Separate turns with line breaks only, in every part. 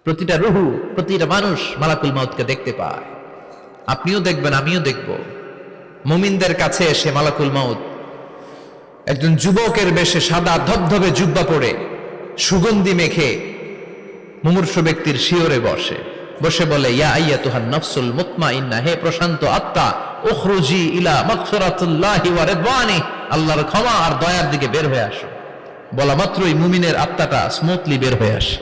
প্রতিটা রুহু, প্রতিটা মানুষ মালাকুল মাউতকে দেখতে পায়। আপনিও দেখবেন, আমিও দেখব। মুমিনদের কাছে এসে মালাকুল মাউত একজন যুবকের বেশে সাদা ধবধবে জুব্বা পরে সুগন্ধি মেখে মুমূর্ষু ব্যক্তির শিয়রে বসে বসে বলে, ইয়া আইয়াতুহান নাফসুল মুতমাইন্না, হে প্রশান্ত আত্মা, উখরুজি ইলা মাগফিরাতুল্লাহি ওয়া রিদওয়ানি, আল্লাহর ক্ষমা আর দয়ার দিকে বের হয়ে আসো। বলা মাত্রই মুমিনের আত্মাটা স্মুথলি বের হয়ে আসে।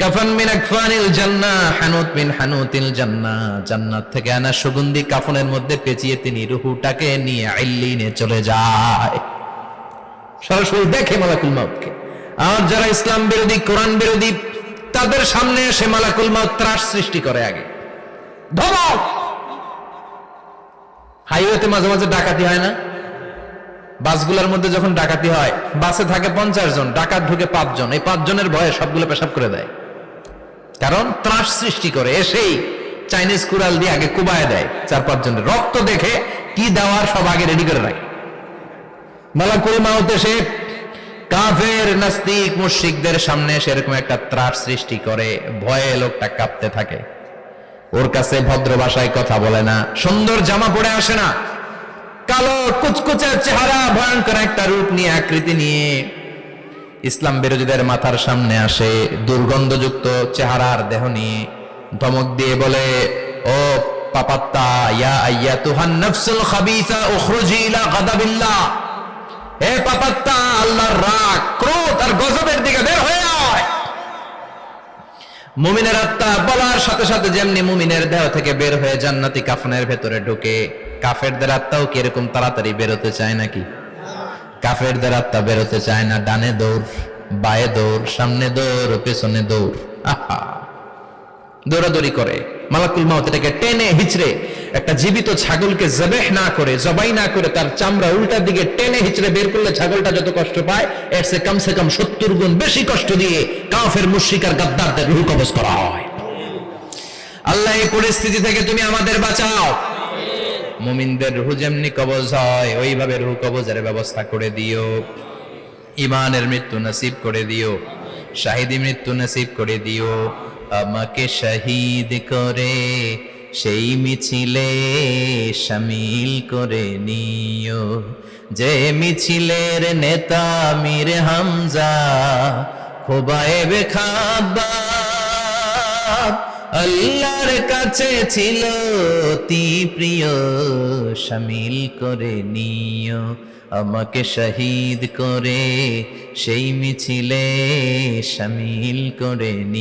কাফান মিন আকফানিল জান্নাহ, হানুত মিন হানুতিল জান্নাহ, জান্নাত থেকে আনা সুগন্ধি কাফনের মধ্যে পেঁচিয়ে তিনি রূহটাকে নিয়ে ইল্লিনে চলে যায়। সরাসরি দেখে মালাকুল মাউতকে। আর যারা ইসলাম বিরোধী, কোরআন বিরোধী, তাদের সামনে এসে মালাকুল মাউত ত্রাস সৃষ্টি করে। আগে ধমক। হাইওয়েতে মাঝে মাঝে ডাকাতি হয় না? বাসগুলোর মধ্যে যখন ডাকাতি হয়, বাসে থাকে 50 জন, ডাকাত ঢুকে 5 জন। এই 5 জনের ভয়ে সবগুলো পেশাব করে দেয়, কারণ ত্রাস সৃষ্টি করে। এসেই চাইনিজ কুড়াল দিয়ে আগে কুবায় দেয় 4-5 জনের। রক্ত দেখে কি দেওয়ার সব আগে রেডি করে রাখে। মালাকুল মাউত এসে কাফের, নাস্তিক, মুশরিকদের সামনে সেরকম একটা ত্রাস সৃষ্টি করে। ভয়ে লোকটা কাঁপতে থাকে। ওর কাছে ভদ্র ভাষায় কথা বলে না, সুন্দর জামা পরে আসে না, কালো কুচকুচে চেহারা, ভয়ঙ্কর একটা রূপ নিয়ে, আকৃতি নিয়ে ইসলাম বিরোধীদের মাথার সামনে আসে। দুর্গন্ধযুক্ত চেহারার দেহ নিয়ে ধমক দিয়ে বলে, ও পাপাত্তা, ইয়া আইয়াতুহান নাফসুল খাবিসা উখরুজি ইলা গাদাবিল্লাহ, হে পাপাত্তা, আল্লাহর রাগ, ক্রোধ আর গজবের দিকে বের হয়ে আয়। মুমিনের আত্মা বলার সাথে সাথে যেমনি মুমিনের দেহ থেকে বের হয়ে জান্নাতি কাফনের ভেতরে ঢুকে, কাফেরদের আত্মাও কি এরকম তাড়াতাড়ি বেরোতে চায় নাকি? কাফেরদের আত্মা বেরোতে চায় না। ডানে দৌড়, বায়ে দৌড়, সামনে দৌড়, পেছনে দৌড়, আহা, দৌড়াদৌড়ি করে। মালাকুল মাউত এটাকে টেনে হিচড়ে, একটা জীবিত ছাগলকে জবাই না করে তার চামড়া উল্টার দিকে টেনে হিচড়ে বের করলে ছাগলটা যত কষ্ট পায়, এর চেয়ে কমসে কম 70 গুণ বেশি কষ্ট দিয়ে কাফের, মুশরিক আর গাদ্দারদের রূহ কবজ করা হয়। আল্লাহ, এই পরিস্থিতি থেকে তুমি আমাদের বাঁচাও। মুমিনদের রূহ যেমনি কবজ হয়, ওইভাবে রূহ কবজের ব্যবস্থা করে দিও। ইমানের মৃত্যু নসিব করে দিও, শাহিদি মৃত্যু নসিব করে দিও। আমাকে শহীদ করে সেই মিছিলে শামিল করে নিও, যে মিছিলের নেতা মীর হামজা, খোবায়েবে খাব্বাব, আল্লাহর কাছে ছিল অতি প্রিয়, শামিল করে নিও। আমাকে শহীদ করে সেই মিছিলে শামিল করে নিও।